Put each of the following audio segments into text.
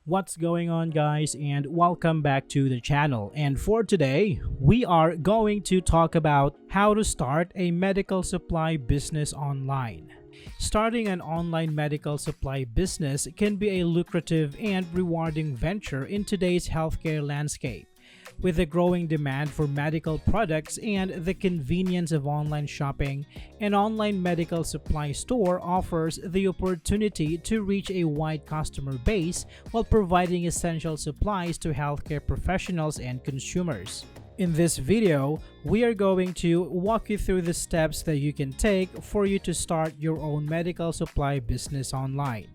What's going on, guys, and welcome back to the channel. And for today, we are going to talk about how to start a medical supply business online. Starting an online medical supply business can be a lucrative and rewarding venture in today's healthcare landscape. With the growing demand for medical products and the convenience of online shopping, an online medical supply store offers the opportunity to reach a wide customer base while providing essential supplies to healthcare professionals and consumers. In this video, we are going to walk you through the steps that you can take for you to start your own medical supply business online.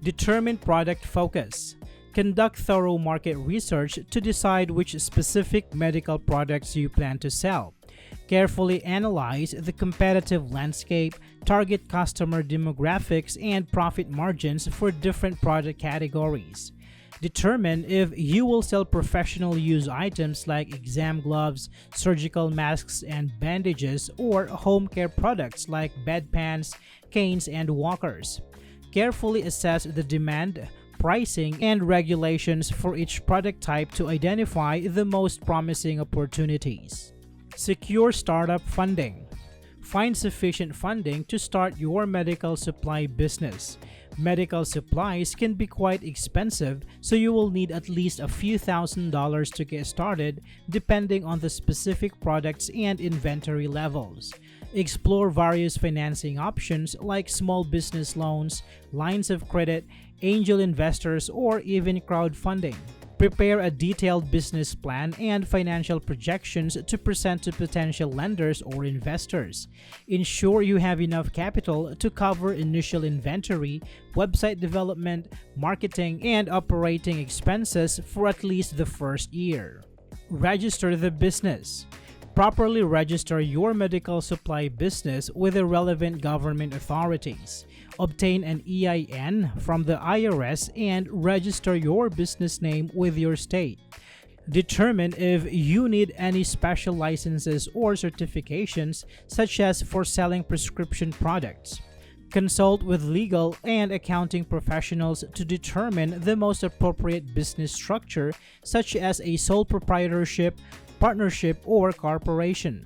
Determine product focus. Conduct thorough market research to decide which specific medical products you plan to sell. Carefully analyze the competitive landscape, target customer demographics, and profit margins for different product categories. Determine if you will sell professional use items like exam gloves, surgical masks and bandages, or home care products like bedpans, canes, and walkers. Carefully assess the demand, pricing, and regulations for each product type to identify the most promising opportunities. Secure startup funding. Find sufficient funding to start your medical supply business. Medical supplies can be quite expensive, so you will need at least a few $1,000s to get started, depending on the specific products and inventory levels. Explore various financing options like small business loans, lines of credit, angel investors, or even crowdfunding. Prepare a detailed business plan and financial projections to present to potential lenders or investors. Ensure you have enough capital to cover initial inventory, website development, marketing, and operating expenses for at least the first year. Register the business. Properly register your medical supply business with the relevant government authorities. Obtain an EIN from the IRS and register your business name with your state. Determine if you need any special licenses or certifications, such as for selling prescription products. Consult with legal and accounting professionals to determine the most appropriate business structure, such as a sole proprietorship, partnership, or corporation.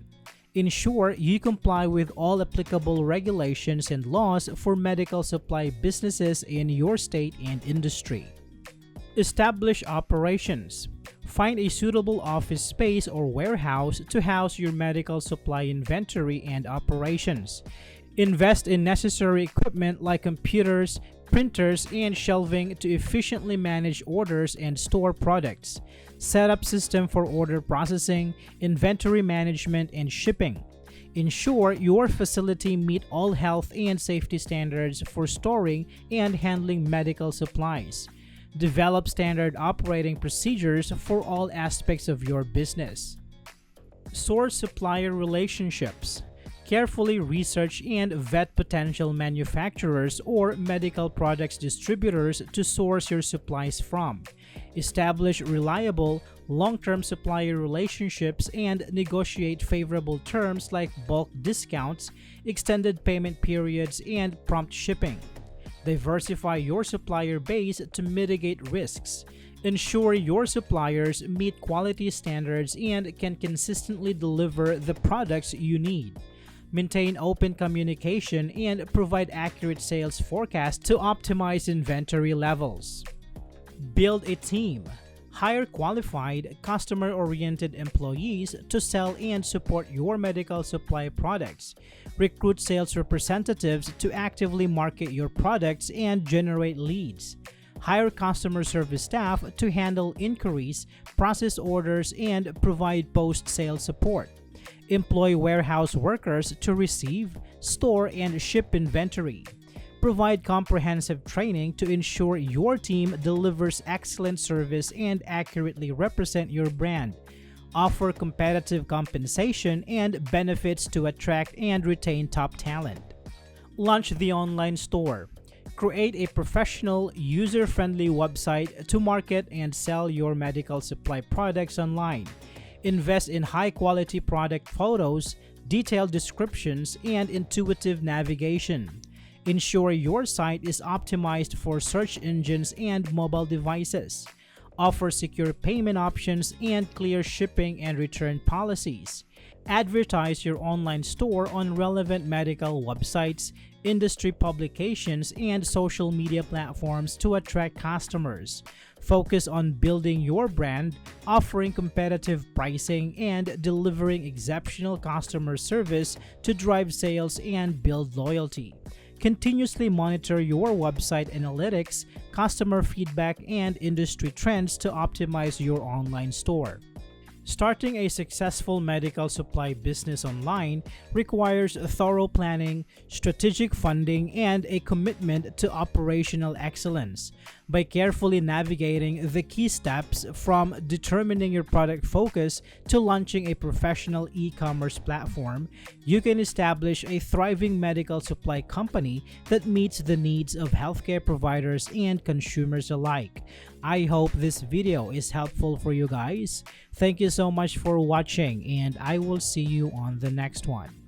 Ensure you comply with all applicable regulations and laws for medical supply businesses in your state and industry. Establish operations. Find a suitable office space or warehouse to house your medical supply inventory and operations. Invest in necessary equipment like computers, printers, and shelving to efficiently manage orders and store products. Set up system for order processing, inventory management, and shipping. Ensure your facility meet all health and safety standards for storing and handling medical supplies. Develop standard operating procedures for all aspects of your business. Source supplier relationships. Carefully research and vet potential manufacturers or medical products distributors to source your supplies from. Establish reliable, long-term supplier relationships and negotiate favorable terms like bulk discounts, extended payment periods, and prompt shipping. Diversify your supplier base to mitigate risks. Ensure your suppliers meet quality standards and can consistently deliver the products you need. Maintain open communication and provide accurate sales forecasts to optimize inventory levels. Build a team. Hire qualified, customer-oriented employees to sell and support your medical supply products. Recruit sales representatives to actively market your products and generate leads. Hire customer service staff to handle inquiries, process orders, and provide post-sale support. Employ warehouse workers to receive, store, and ship inventory. Provide comprehensive training to ensure your team delivers excellent service and accurately represent your brand. Offer competitive compensation and benefits to attract and retain top talent. Launch the online store. Create a professional, user-friendly website to market and sell your medical supply products online. Invest in high-quality product photos, detailed descriptions, and intuitive navigation. Ensure your site is optimized for search engines and mobile devices. Offer secure payment options and clear shipping and return policies. Advertise your online store on relevant medical websites, industry publications, and social media platforms to attract customers. Focus on building your brand, offering competitive pricing, and delivering exceptional customer service to drive sales and build loyalty. Continuously monitor your website analytics, customer feedback, and industry trends to optimize your online store. Starting a successful medical supply business online requires thorough planning, strategic funding, and a commitment to operational excellence. By carefully navigating the key steps from determining your product focus to launching a professional e-commerce platform, you can establish a thriving medical supply company that meets the needs of healthcare providers and consumers alike. I hope this video is helpful for you guys. Thank you so much for watching, and I will see you on the next one.